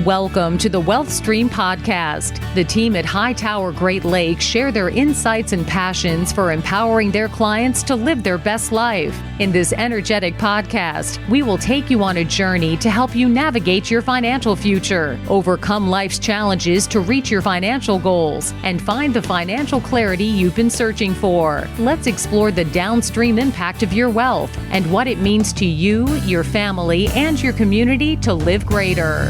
Welcome to the Wealth Stream Podcast. The team at Hightower Great Lakes share their insights and passions for empowering their clients to live their best life. In this energetic podcast, we will take you on a journey to help you navigate your financial future, overcome life's challenges to reach your financial goals, and find the financial clarity you've been searching for. Let's explore the downstream impact of your wealth and what it means to you, your family, and your community to live greater.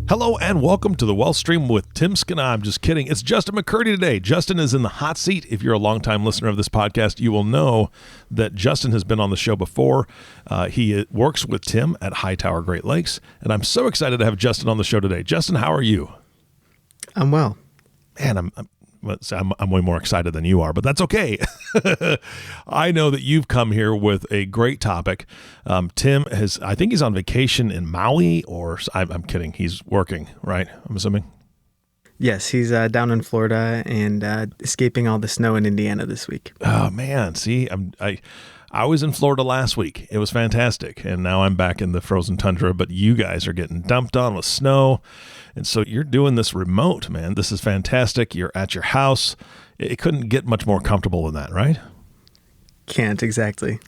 Hello and welcome to the Wealth Stream with Tim Scannell. I'm just kidding. It's Justin McCurdy today. Justin is in the hot seat. If you're a longtime listener of this podcast, you will know that Justin has been on the show before. He works with Tim at Hightower Great Lakes, and I'm so excited to have Justin on the show today. Justin, how are you? I'm well. Man, I'm way more excited than you are, but that's okay. I know that you've come here with a great topic. Tim I think he's on vacation in Maui, or I'm kidding. He's working, right? I'm assuming. Yes, he's down in Florida and escaping all the snow in Indiana this week. Oh man, see, I was in Florida last week. It was fantastic, and now I'm back in the frozen tundra. But you guys are getting dumped on with snow. And so you're doing this remote, man. This is fantastic. You're at your house. It couldn't get much more comfortable than that, right? Can't, exactly.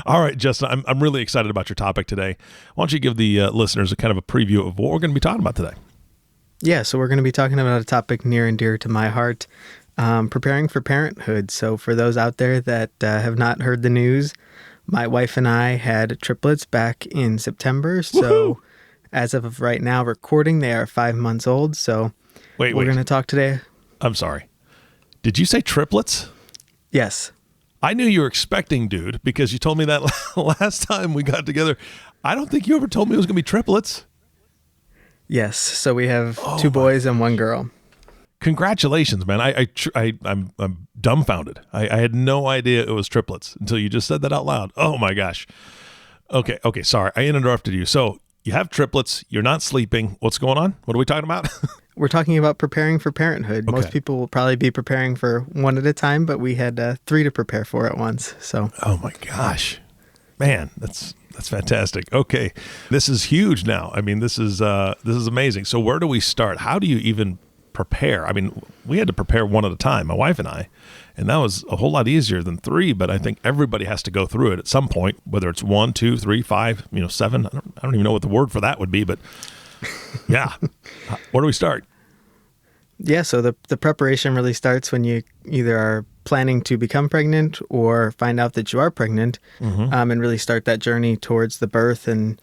All right, Justin, I'm really excited about your topic today. Why don't you give the listeners a kind of a preview of what we're going to be talking about today? Yeah, so we're going to be talking about a topic near and dear to my heart, preparing for parenthood. So for those out there that have not heard the news, my wife and I had triplets back in September. So Woo-hoo! As of right now recording, they are 5 months old. So we're going to talk today. I'm sorry. Did you say triplets? Yes. I knew you were expecting, dude, because you told me that last time we got together. I don't think you ever told me it was going to be triplets. Yes. So we have two boys and one girl. Congratulations, man. I'm dumbfounded. I had no idea it was triplets until you just said that out loud. Oh my gosh. Okay. Sorry. I interrupted you. So you have triplets. You're not sleeping. What's going on? What are we talking about? We're talking about preparing for parenthood. Okay. Most people will probably be preparing for one at a time, but we had 3 to prepare for at once. So. Oh my gosh, man, that's fantastic. Okay, this is huge now. I mean, this is amazing. So where do we start? How do you even prepare? I mean, we had to prepare one at a time, my wife and I, and that was a whole lot easier than 3. But I think everybody has to go through it at some point, whether it's 1, 2, 3, 5, 7. I don't even know what the word for that would be, but yeah. Where do we start? Yeah, so the preparation really starts when you either are planning to become pregnant or find out that you are pregnant, and really start that journey towards the birth. And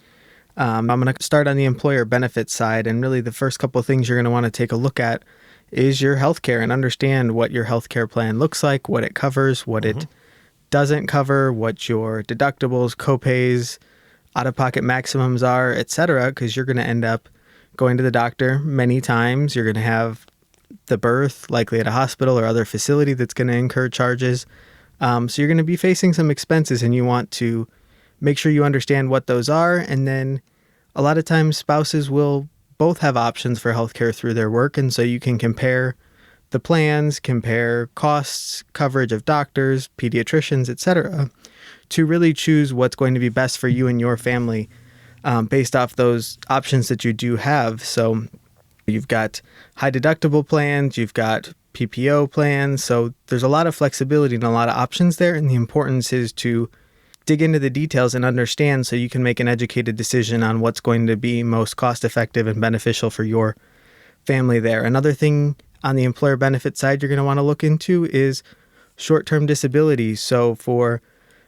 I'm going to start on the employer benefits side. And really the first couple of things you're going to want to take a look at is your healthcare and understand what your healthcare plan looks like, what it covers, what it doesn't cover, what your deductibles, copays, out-of-pocket maximums are, etc., because you're going to end up going to the doctor many times. You're going to have the birth likely at a hospital or other facility that's going to incur charges. So you're going to be facing some expenses, and you want to make sure you understand what those are. And then a lot of times spouses will both have options for healthcare through their work. And so you can compare the plans, compare costs, coverage of doctors, pediatricians, etc., to really choose what's going to be best for you and your family based off those options that you do have. So you've got high deductible plans, you've got PPO plans. So there's a lot of flexibility and a lot of options there. And the importance is to dig into the details and understand so you can make an educated decision on what's going to be most cost effective and beneficial for your family there. Another thing on the employer benefit side you're going to want to look into is short-term disability. So for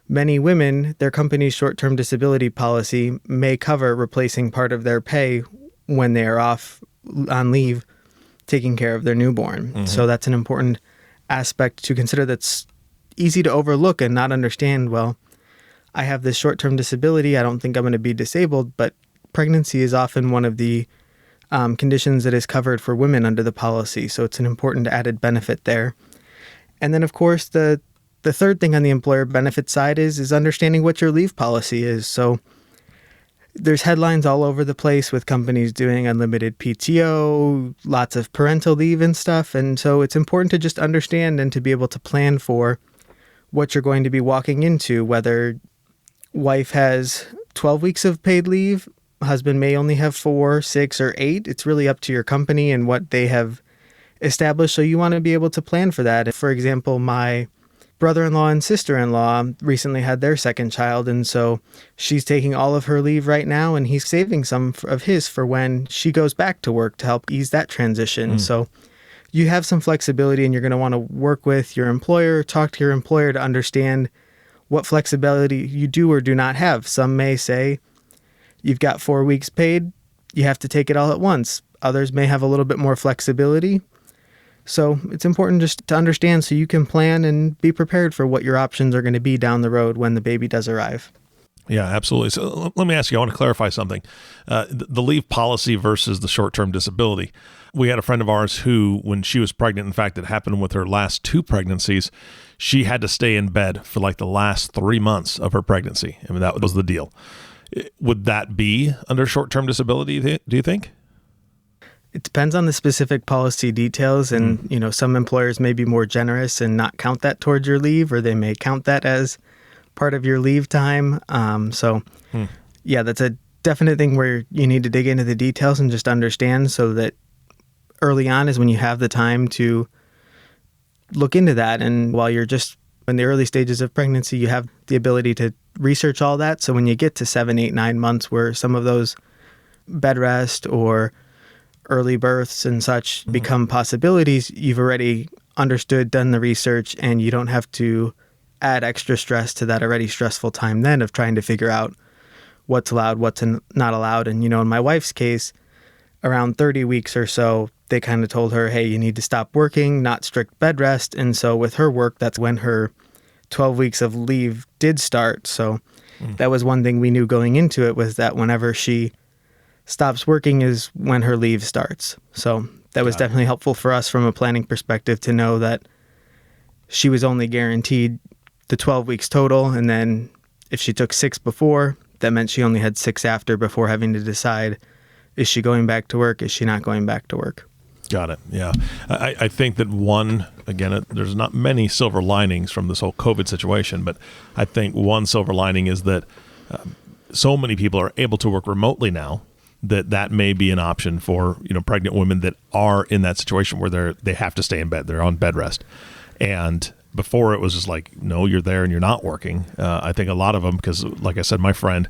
many women, their company's short-term disability policy may cover replacing part of their pay when they are off on leave taking care of their newborn. So that's an important aspect to consider that's easy to overlook and not understand. Well, I have this short-term disability. I don't think I'm going to be disabled, but pregnancy is often one of the conditions that is covered for women under the policy. So it's an important added benefit there. And then, of course, the third thing on the employer benefit side is understanding what your leave policy is. So there's headlines all over the place with companies doing unlimited PTO, lots of parental leave and stuff. And so it's important to just understand and to be able to plan for what you're going to be walking into, whether wife has 12 weeks of paid leave. Husband may only have 4, 6, or 8. It's really up to your company and what they have established. So you want to be able to plan for that. For example, my brother-in-law and sister-in-law recently had their second child, and so she's taking all of her leave right now, and he's saving some of his for when she goes back to work to help ease that transition. So you have some flexibility, and you're going to want to work with your employer, talk to your employer to understand what flexibility you do or do not have. Some may say, you've got 4 weeks paid, you have to take it all at once. Others may have a little bit more flexibility. So it's important just to understand so you can plan and be prepared for what your options are going to be down the road when the baby does arrive. Yeah, absolutely. So let me ask you, I want to clarify something. The leave policy versus the short-term disability. We had a friend of ours who, when she was pregnant, in fact, it happened with her last 2 pregnancies, she had to stay in bed for like the last 3 months of her pregnancy. I mean, that was the deal. Would that be under short-term disability, do you think? It depends on the specific policy details, and some employers may be more generous and not count that towards your leave, or they may count that as part of your leave time. Yeah, that's a definite thing where you need to dig into the details and just understand, so that early on is when you have the time to look into that. And while you're just in the early stages of pregnancy, you have the ability to research all that. So when you get to 7, 8, 9 months, where some of those bed rest or early births and such become possibilities, you've already understood, done the research, and you don't have to add extra stress to that already stressful time then of trying to figure out what's allowed, what's not allowed. And, in my wife's case, around 30 weeks or so, they kind of told her, hey, you need to stop working, not strict bed rest. And so with her work, that's when her 12 weeks of leave did start. So that was one thing we knew going into it, was that whenever she stops working is when her leave starts. So that was definitely helpful for us from a planning perspective to know that she was only guaranteed the 12 weeks total. And then if she took 6 before, that meant she only had 6 after, before having to decide, is she going back to work? Is she not going back to work? Got it. Yeah. I think that there's not many silver linings from this whole COVID situation, but I think one silver lining is that so many people are able to work remotely now, that may be an option for pregnant women that are in that situation where they have to stay in bed. They're on bed rest. And before it was just like, no, you're there and you're not working. I think a lot of them, because like I said, my friend,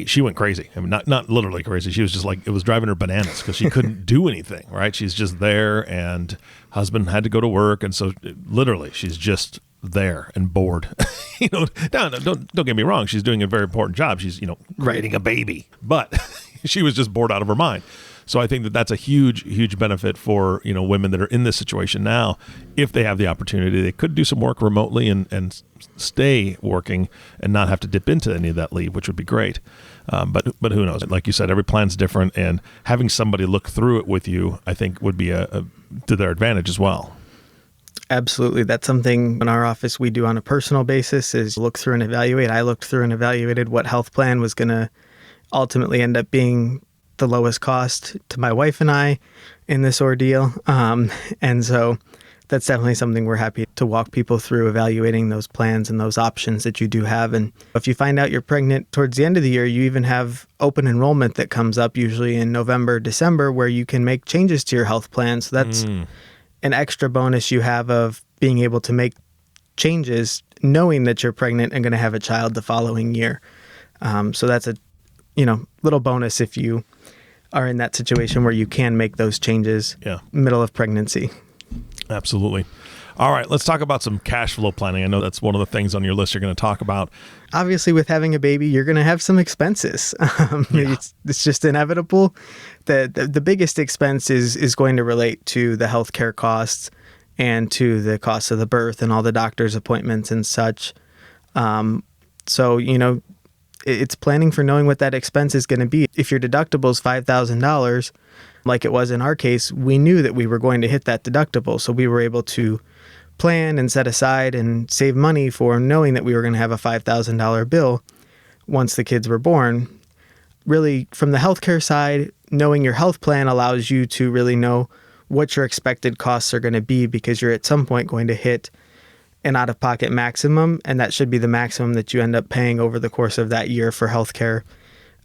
she went crazy. I mean, not literally crazy. She was just like, it was driving her bananas because she couldn't do anything, right? She's just there, and husband had to go to work. And so literally she's just there and bored. Don't get me wrong. She's doing a very important job. She's, creating a baby, but she was just bored out of her mind. So I think that that's a huge, huge benefit for, women that are in this situation now. If they have the opportunity, they could do some work remotely and stay working and not have to dip into any of that leave, which would be great. But who knows? Like you said, every plan's different, and having somebody look through it with you, I think, would be to their advantage as well. Absolutely. That's something in our office we do on a personal basis, is look through and evaluate. I looked through and evaluated what health plan was going to ultimately end up being the lowest cost to my wife and I in this ordeal. And so that's definitely something we're happy to walk people through, evaluating those plans and those options that you do have. And if you find out you're pregnant towards the end of the year, you even have open enrollment that comes up usually in November, December, where you can make changes to your health plan. So that's an extra bonus you have of being able to make changes knowing that you're pregnant and going to have a child the following year. So that's a little bonus if you are in that situation where you can make those changes middle of pregnancy. Absolutely. All right, let's talk about some cash flow planning. I know that's one of the things on your list you're going to talk about. Obviously, with having a baby, you're going to have some expenses. It's just inevitable. The biggest expense is going to relate to the healthcare costs and to the cost of the birth and all the doctor's appointments and such. It's planning for knowing what that expense is going to be. If your deductible is $5,000, like it was in our case, we knew that we were going to hit that deductible. So we were able to plan and set aside and save money for knowing that we were going to have a $5,000 bill once the kids were born. Really, from the healthcare side, knowing your health plan allows you to really know what your expected costs are going to be, because you're at some point going to hit an out-of-pocket maximum, and that should be the maximum that you end up paying over the course of that year for healthcare,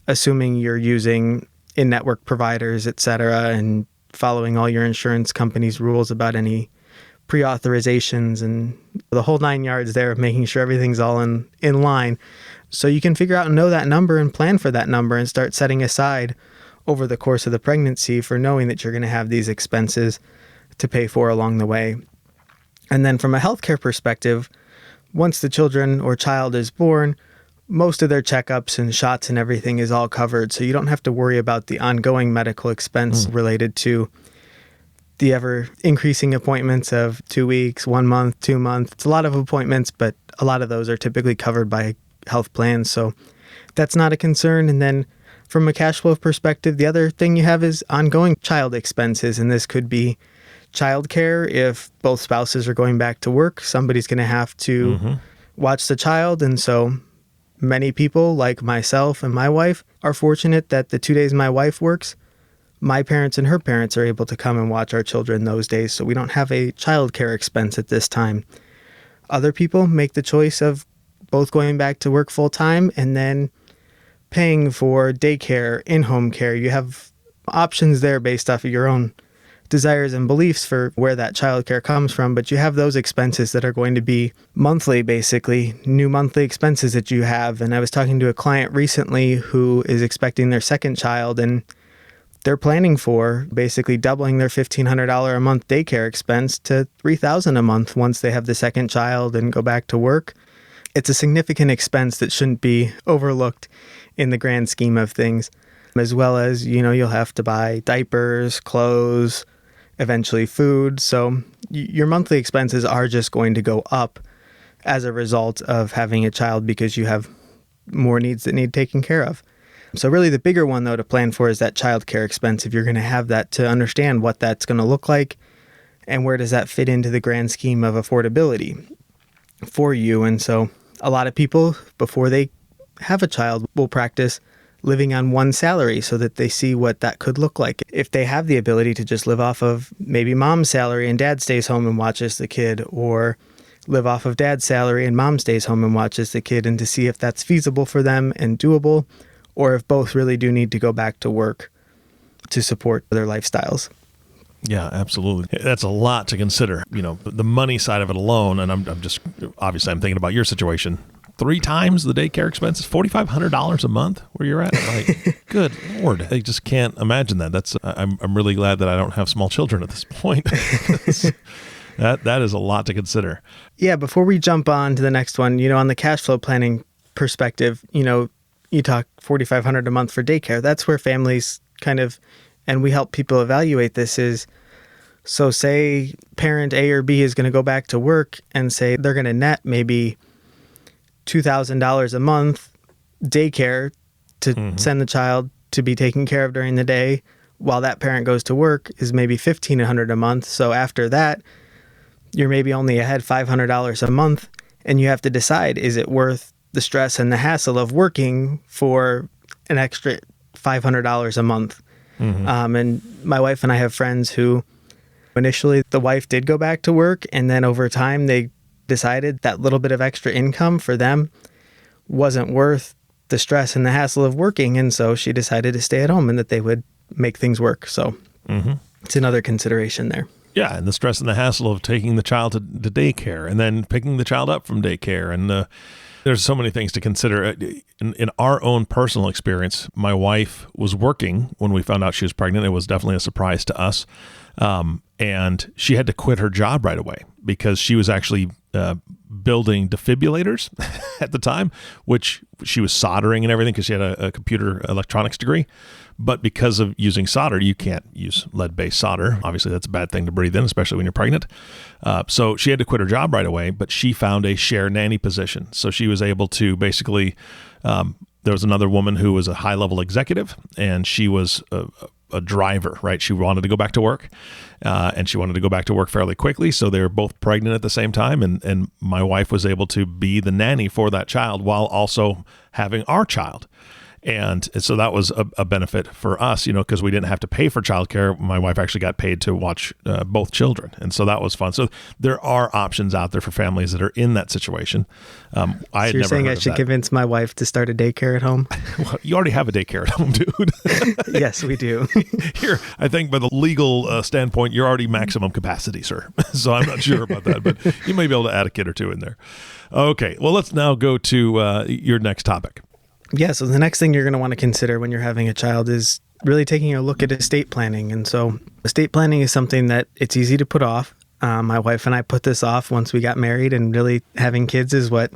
assuming you're using in-network providers, et cetera, and following all your insurance company's rules about any pre-authorizations and the whole 9 yards there of making sure everything's all in line. So you can figure out and know that number and plan for that number and start setting aside over the course of the pregnancy for knowing that you're going to have these expenses to pay for along the way. And then from a healthcare perspective, once the children or child is born, most of their checkups and shots and everything is all covered. So you don't have to worry about the ongoing medical expense related to the ever increasing appointments of 2 weeks, 1 month, 2 months. It's a lot of appointments, but a lot of those are typically covered by health plans. So that's not a concern. And then from a cash flow perspective, the other thing you have is ongoing child expenses. And this could be childcare. If both spouses are going back to work, somebody's going to have to watch the child. And so many people, like myself and my wife, are fortunate that the 2 days my wife works, my parents and her parents are able to come and watch our children those days. So we don't have a childcare expense at this time. Other people make the choice of both going back to work full time and then paying for daycare, in-home care. You have options there based off of your own desires and beliefs for where that childcare comes from, but you have those expenses that are going to be monthly, basically, new monthly expenses that you have. And I was talking to a client recently who is expecting their second child, and they're planning for basically doubling their $1,500 a month daycare expense to $3,000 a month once they have the second child and go back to work. It's a significant expense that shouldn't be overlooked in the grand scheme of things, as well as, you'll have to buy diapers, clothes, eventually food. So your monthly expenses are just going to go up as a result of having a child because you have more needs that need taken care of. So really the bigger one, though, to plan for is that childcare expense. If you're going to have that, to understand what that's going to look like and where does that fit into the grand scheme of affordability for you. And so a lot of people, before they have a child, will practice living on one salary so that they see what that could look like. If they have the ability to just live off of maybe mom's salary and dad stays home and watches the kid, or live off of dad's salary and mom stays home and watches the kid, and to see if that's feasible for them and doable, or if both really do need to go back to work to support their lifestyles. Yeah, absolutely. That's a lot to consider. The money side of it alone, and I'm just, obviously I'm thinking about your situation. 3 times the daycare expenses, $4,500 a month where you're at. Like, good Lord. I just can't imagine that. I'm really glad that I don't have small children at this point. That is a lot to consider. Yeah, before we jump on to the next one, on the cash flow planning perspective, you talk $4,500 a month for daycare. That's where families and we help people evaluate this is, so say parent A or B is going to go back to work and say they're going to net maybe $2,000 a month daycare to send the child to be taken care of during the day, while that parent goes to work is maybe $1,500 a month. So after that, you're maybe only ahead $500 a month, and you have to decide, is it worth the stress and the hassle of working for an extra $500 a month? And my wife and I have friends who initially the wife did go back to work, and then over time they decided that little bit of extra income for them wasn't worth the stress and the hassle of working. And so she decided to stay at home and that they would make things work. So it's another consideration there. Yeah, and the stress and the hassle of taking the child to daycare and then picking the child up from daycare. And there's so many things to consider. In our own personal experience, my wife was working when we found out she was pregnant. It was definitely a surprise to us. And she had to quit her job right away because she was actually building defibrillators at the time, which she was soldering and everything because she had a computer electronics degree. But because of using solder, you can't use lead-based solder. Obviously, that's a bad thing to breathe in, especially when you're pregnant. So she had to quit her job right away, but she found a share nanny position. So she was able to basically, there was another woman who was a high-level executive, and she was a driver, right? She wanted to go back to work, and she wanted to go back to work fairly quickly. So they were both pregnant at the same time, and my wife was able to be the nanny for that child while also having our child. And so that was a benefit for us, because we didn't have to pay for childcare. My wife actually got paid to watch both children. And so that was fun. So there are options out there for families that are in that situation. So you're saying I should convince my wife to start a daycare at home? Well, you already have a daycare at home, dude. Yes, we do. Here, I think by the legal standpoint, you're already maximum capacity, sir. So I'm not sure about that, but you may be able to add a kid or two in there. Okay, well, let's now go to your next topic. Yeah, so the next thing you're going to want to consider when you're having a child is really taking a look at estate planning. And so estate planning is something that it's easy to put off. My wife and I put this off once we got married, and really having kids is what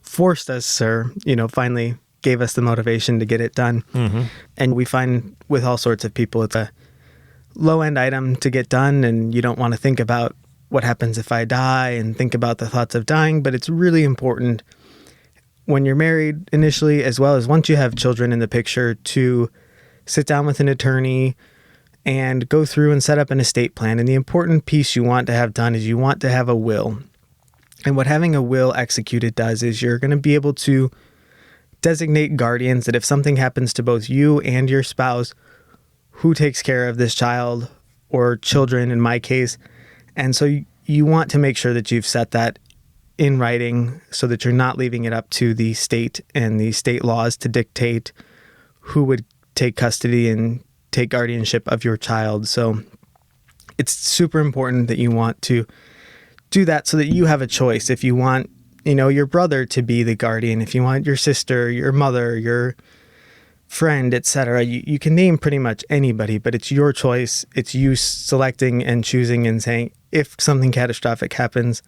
forced us, or, finally gave us the motivation to get it done. Mm-hmm. And we find with all sorts of people, it's a low-end item to get done, and you don't want to think about what happens if I die and think about the thoughts of dying. But it's really important when you're married initially, as well as once you have children in the picture, to sit down with an attorney and go through and set up an estate plan. And the important piece you want to have done is you want to have a will. And what having a will executed does is you're going to be able to designate guardians, that if something happens to both you and your spouse, who takes care of this child or children in my case. And so you want to make sure that you've set that in writing so that you're not leaving it up to the state and the state laws to dictate who would take custody and take guardianship of your child. So it's super important that you want to do that so that you have a choice. If you want, your brother to be the guardian, if you want your sister, your mother, your friend, etc., you can name pretty much anybody, but it's your choice. It's you selecting and choosing and saying, if something catastrophic happens,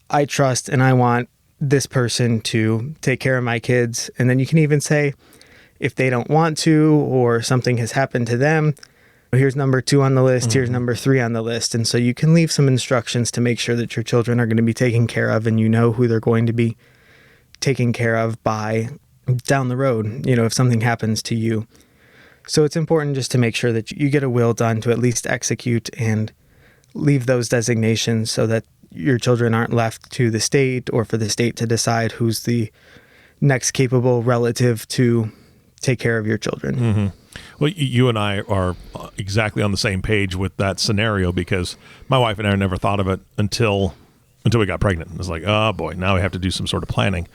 I trust and I want this person to take care of my kids. And then you can even say, if they don't want to, or something has happened to them, here's number 2 on the list, here's number 3 on the list. And so you can leave some instructions to make sure that your children are going to be taken care of, and who they're going to be taken care of by down the road, if something happens to you. So it's important just to make sure that you get a will done to at least execute and leave those designations so that your children aren't left to the state, or for the state to decide who's the next capable relative to take care of your children. Mm-hmm. Well, you and I are exactly on the same page with that scenario, because my wife and I never thought of it until we got pregnant. It's like, oh boy, now we have to do some sort of planning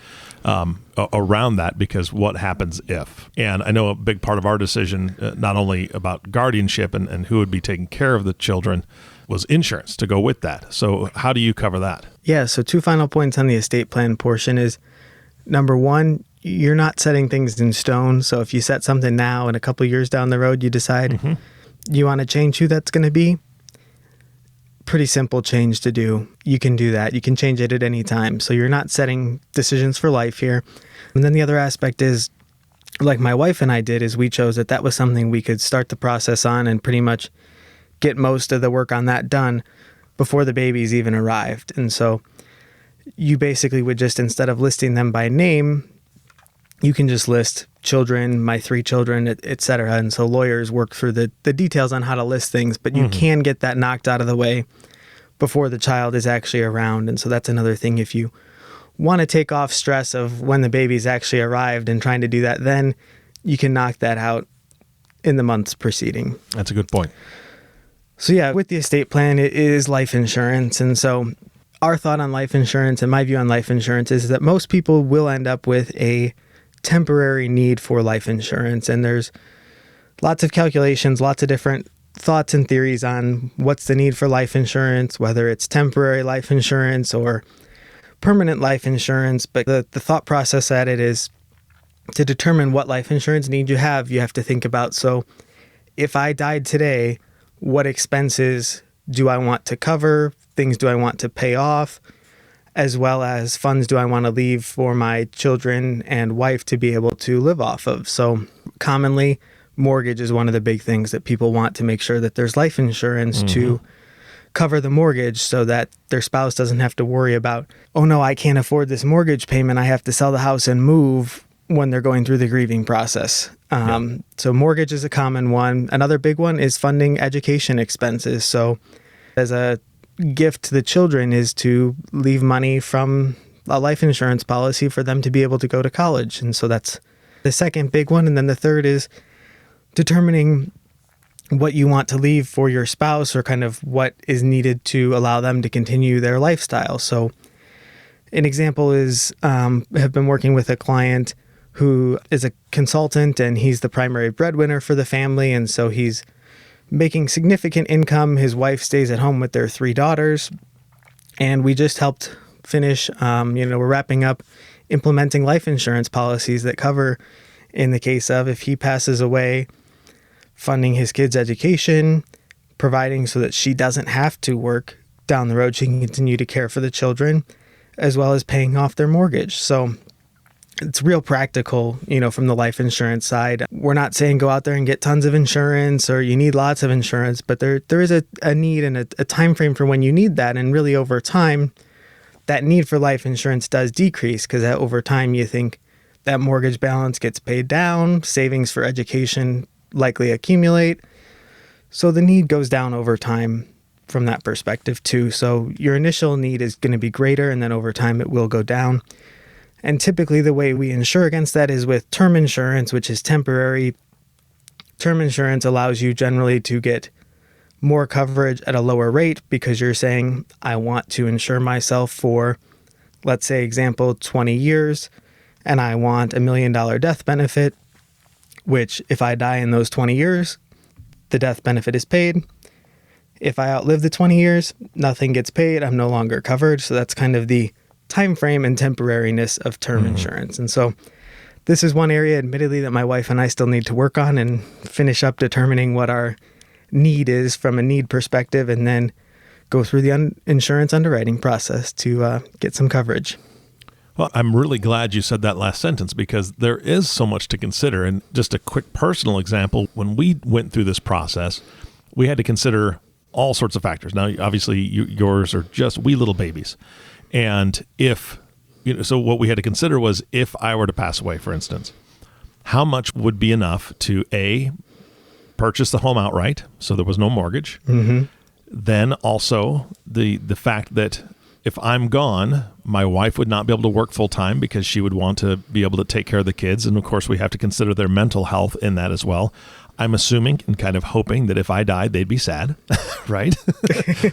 around that, because what happens if? And I know a big part of our decision, not only about guardianship and who would be taking care of the children, was insurance to go with that. So how do you cover that? Yeah, so 2 final points on the estate plan portion is, number 1, you're not setting things in stone. So if you set something now and a couple of years down the road, you decide you want to change who that's going to be, pretty simple change to do. You can do that. You can change it at any time. So you're not setting decisions for life here. And then the other aspect is, like my wife and I did, is we chose that was something we could start the process on and pretty much get most of the work on that done before the babies even arrived. And so you basically would just, instead of listing them by name, you can just list children, my 3 children, etc. And so lawyers work through the details on how to list things, but you can get that knocked out of the way before the child is actually around. And so that's another thing. If you want to take off stress of when the baby's actually arrived and trying to do that, then you can knock that out in the months preceding. That's a good point. So yeah, with the estate plan, it is life insurance. And so our thought on life insurance and my view on life insurance is that most people will end up with a temporary need for life insurance. And there's lots of calculations, lots of different thoughts and theories on what's the need for life insurance, whether it's temporary life insurance or permanent life insurance. But the thought process at it is, to determine what life insurance need you have to think about, so if I died today, what expenses do I want to cover? Things do I want to pay off? As well as funds do I want to leave for my children and wife to be able to live off of? So commonly, mortgage is one of the big things that people want to make sure that there's life insurance to cover the mortgage, so that their spouse doesn't have to worry about, oh no, I can't afford this mortgage payment, I have to sell the house and move, when they're going through the grieving process. So mortgage is a common one. Another big one is funding education expenses. So as a gift to the children is to leave money from a life insurance policy for them to be able to go to college. And so that's the second big one. And then the third is determining what you want to leave for your spouse, or kind of what is needed to allow them to continue their lifestyle. So an example is, have been working with a client who is a consultant, and he's the primary breadwinner for the family. And so he's making significant income. His wife stays at home with their 3 daughters. And we just helped finish, we're wrapping up implementing life insurance policies that cover, in the case of if he passes away, funding his kids' education, providing so that she doesn't have to work down the road. She can continue to care for the children, as well as paying off their mortgage. So it's real practical, from the life insurance side. We're not saying go out there and get tons of insurance or you need lots of insurance, but there is a need and a time frame for when you need that. And really over time, that need for life insurance does decrease, because over time you think that mortgage balance gets paid down, savings for education likely accumulate. So the need goes down over time from that perspective too. So your initial need is going to be greater, and then over time it will go down. And typically the way we insure against that is with term insurance, which is temporary. Term insurance allows you generally to get more coverage at a lower rate, because you're saying, I want to insure myself for, let's say, example, 20 years, and I want $1 million death benefit, which if I die in those 20 years, the death benefit is paid. If I outlive the 20 years, nothing gets paid. I'm no longer covered. So that's kind of the time frame and temporariness of term insurance. And so this is one area, admittedly, that my wife and I still need to work on and finish up determining what our need is from a need perspective, and then go through the insurance underwriting process to get some coverage. Well, I'm really glad you said that last sentence, because there is so much to consider. And just a quick personal example, when we went through this process, we had to consider all sorts of factors. Now, obviously, yours are just wee little babies. And so what we had to consider was, if I were to pass away, for instance, how much would be enough to purchase the home outright, so there was no mortgage. Mm-hmm. Then also the fact that if I'm gone, my wife would not be able to work full time, because she would want to be able to take care of the kids. And of course, we have to consider their mental health in that as well. I'm assuming and kind of hoping that if I died, they'd be sad, right?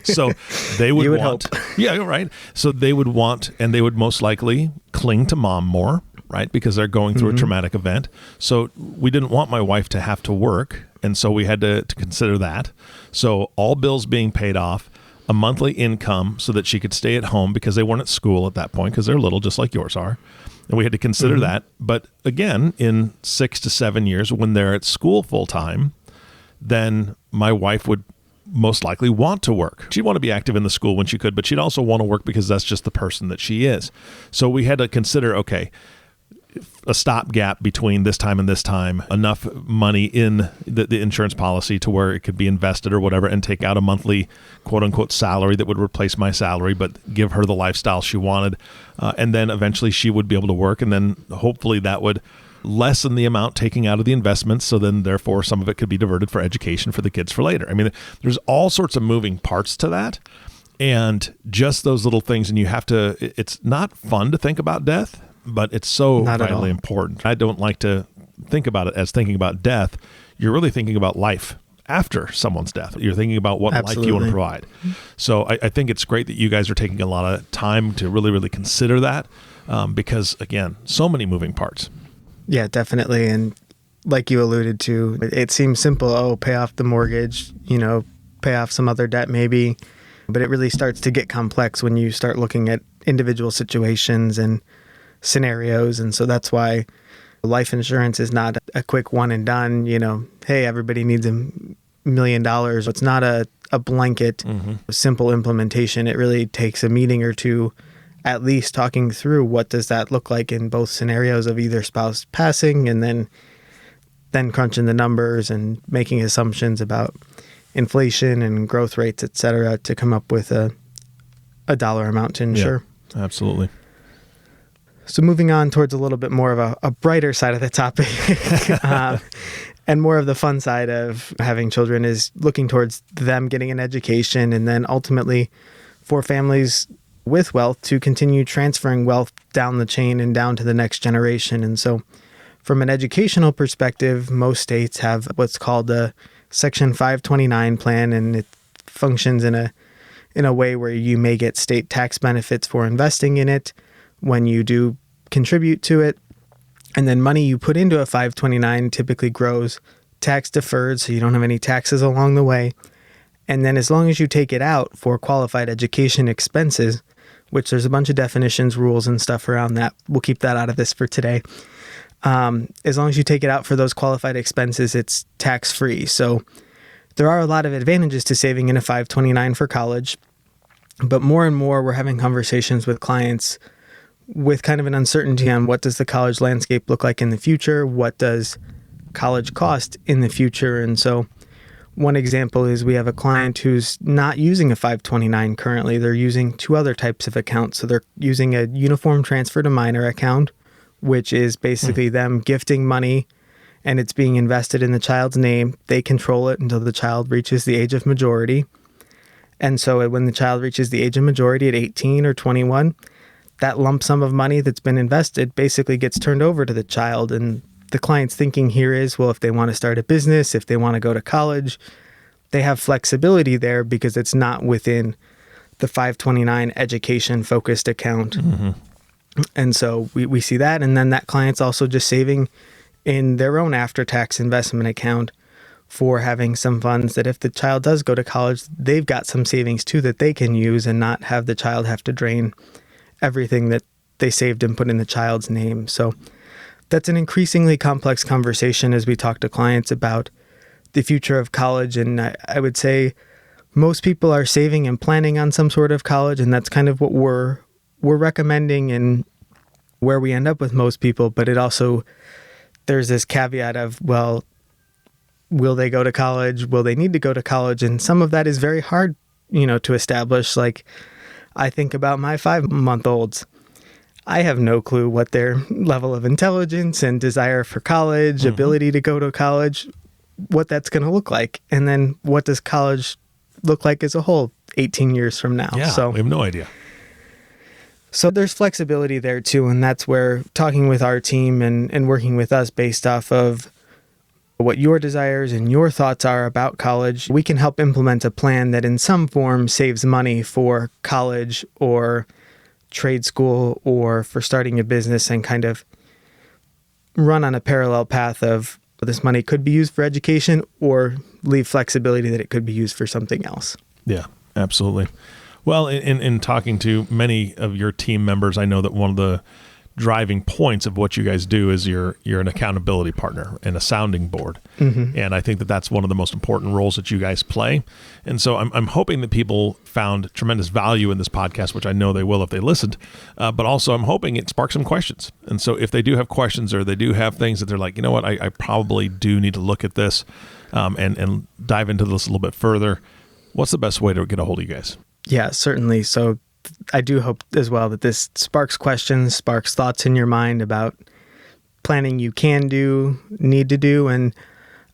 So they would want, hope. Yeah, right. So they would want, and they would most likely cling to mom more, right? Because they're going through a traumatic event. So we didn't want my wife to have to work. And so we had to consider that. So all bills being paid off, a monthly income so that she could stay at home, because they weren't at school at that point, because they're little, just like yours are. And we had to consider that. But again, in 6 to 7 years, when they're at school full time, then my wife would most likely want to work. She'd want to be active in the school when she could, but she'd also want to work because that's just the person that she is. So we had to consider, okay, a stopgap between this time and this time, enough money in the insurance policy to where it could be invested or whatever, and take out a monthly quote unquote salary that would replace my salary, but give her the lifestyle she wanted. And then eventually she would be able to work. And then hopefully that would lessen the amount taking out of the investments. So then therefore some of it could be diverted for education for the kids for later. I mean, there's all sorts of moving parts to that. And just those little things. And you have to, it's not fun to think about death, but it's so vitally important. I don't like to think about it as thinking about death. You're really thinking about life after someone's death. You're thinking about what life you want to provide. So I think it's great that you guys are taking a lot of time to really, really consider that, because, again, so many moving parts. Yeah, definitely. And like you alluded to, it seems simple. Pay off the mortgage, pay off some other debt maybe. But it really starts to get complex when you start looking at individual situations and scenarios. And so that's why life insurance is not a quick one and done, hey, everybody needs $1 million. It's not a blanket, simple implementation. It really takes a meeting or two, at least talking through what does that look like in both scenarios of either spouse passing, and then crunching the numbers and making assumptions about inflation and growth rates, et cetera, to come up with a dollar amount to insure. Yeah, absolutely. So moving on towards a little bit more of a brighter side of the topic, and more of the fun side of having children is looking towards them getting an education, and then ultimately for families with wealth to continue transferring wealth down the chain and down to the next generation. And so From an educational perspective, most states have what's called a Section 529 plan, and it functions in a way where you may get state tax benefits for investing in it when you do contribute to it. And then money you put into a 529 typically grows tax deferred, so you don't have any taxes along the way. And then as long as you take it out for qualified education expenses, which there's a bunch of definitions, rules, and stuff around that. We'll keep that out of this for today. As long as you take it out for those qualified expenses, it's tax-free. So there are a lot of advantages to saving in a 529 for college, but more and more we're having conversations with clients with kind of an uncertainty on what does the college landscape look like in the future? What does college cost in the future? And so one example is we have a client who's not using a 529 currently. They're using two other types of accounts. So they're using a uniform transfer to minor account, which is basically them gifting money and it's being invested in the child's name. They control it until the child reaches the age of majority. And so when the child reaches the age of majority at 18 or 21, that lump sum of money that's been invested basically gets turned over to the child. And the client's thinking here is, well, if they want to start a business, if they want to go to college, they have flexibility there because it's not within the 529 education-focused account. Mm-hmm. And so we see that. And then that client's also just saving in their own after-tax investment account for having some funds that if the child does go to college, they've got some savings too that they can use and not have the child have to drain everything that they saved and put in the child's name. So that's an increasingly complex conversation as we talk to clients about the future of college. And I would say most people are saving and planning on some sort of college, and that's kind of what we're recommending and where we end up with most people. But it also, there's this caveat of, well, will they go to college? Will they need to go to college? And some of that is very hard, to establish. Like, I think about my 5-month-olds. I have no clue what their level of intelligence and desire for college, ability to go to college, what that's going to look like. And then what does college look like as a whole 18 years from now? Yeah, so we have no idea. So there's flexibility there too. And that's where talking with our team and working with us based off of what your desires and your thoughts are about college, we can help implement a plan that in some form saves money for college or trade school or for starting a business, and kind of run on a parallel path of this money could be used for education or leave flexibility that it could be used for something else. Yeah, absolutely. Well, in talking to many of your team members, I know that one of the driving points of what you guys do is you're an accountability partner and a sounding board. Mm-hmm. And I think that that's one of the most important roles that you guys play. And so I'm hoping that people found tremendous value in this podcast, which I know they will if they listened, but also I'm hoping it sparks some questions. And so if they do have questions or they do have things that they're like, you know what, I probably do need to look at this and dive into this a little bit further, what's the best way to get a hold of you guys? Yeah, certainly. So I do hope as well that this sparks questions, sparks thoughts in your mind about planning you can do, need to do. And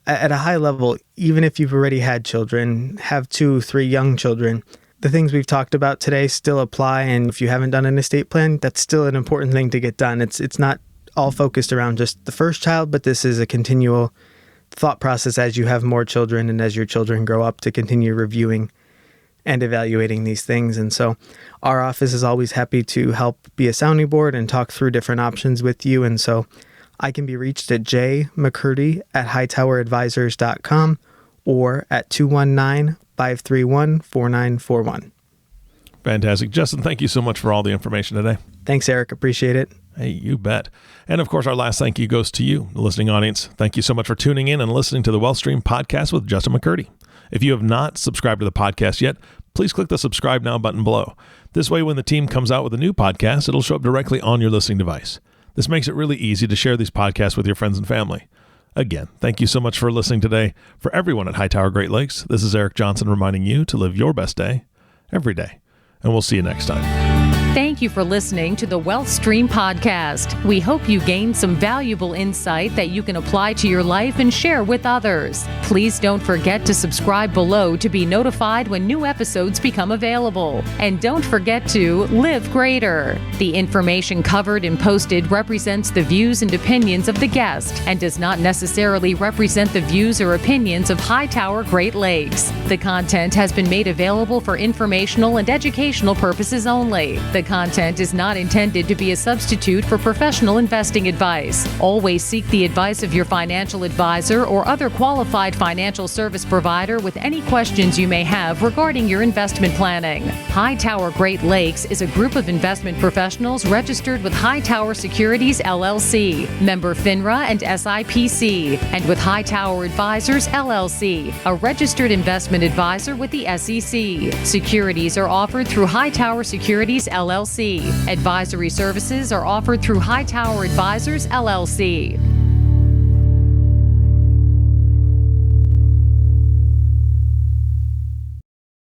at a high level, even if you've already had children, have 2, 3 young children, the things we've talked about today still apply. And if you haven't done an estate plan, that's still an important thing to get done. It's not all focused around just the first child, but this is a continual thought process as you have more children and as your children grow up to continue reviewing and evaluating these things. And so our office is always happy to help be a sounding board and talk through different options with you. And so I can be reached at jmccurdy@hightoweradvisors.com or at 219-531-4941. Fantastic. Justin, thank you so much for all the information today. Thanks, Eric. Appreciate it. Hey, you bet. And of course, our last thank you goes to you, the listening audience. Thank you so much for tuning in and listening to the Wealth Stream podcast with Justin McCurdy. If you have not subscribed to the podcast yet, please click the subscribe now button below. This way, when the team comes out with a new podcast, it'll show up directly on your listening device. This makes it really easy to share these podcasts with your friends and family. Again, thank you so much for listening today. For everyone at Hightower Great Lakes, this is Eric Johnson reminding you to live your best day every day. And we'll see you next time. Thank you for listening to the Wealth Stream podcast. We hope you gained some valuable insight that you can apply to your life and share with others. Please don't forget to subscribe below to be notified when new episodes become available. And don't forget to live greater. The information covered and posted represents the views and opinions of the guest and does not necessarily represent the views or opinions of Hightower Great Lakes. The content has been made available for informational and educational purposes only. The content is not intended to be a substitute for professional investing advice. Always seek the advice of your financial advisor or other qualified financial service provider with any questions you may have regarding your investment planning. Hightower Great Lakes is a group of investment professionals registered with Hightower Securities LLC, member FINRA and SIPC, and with Hightower Advisors LLC, a registered investment advisor with the SEC. Securities are offered through Hightower Securities LLC. Advisory services are offered through Hightower Advisors LLC.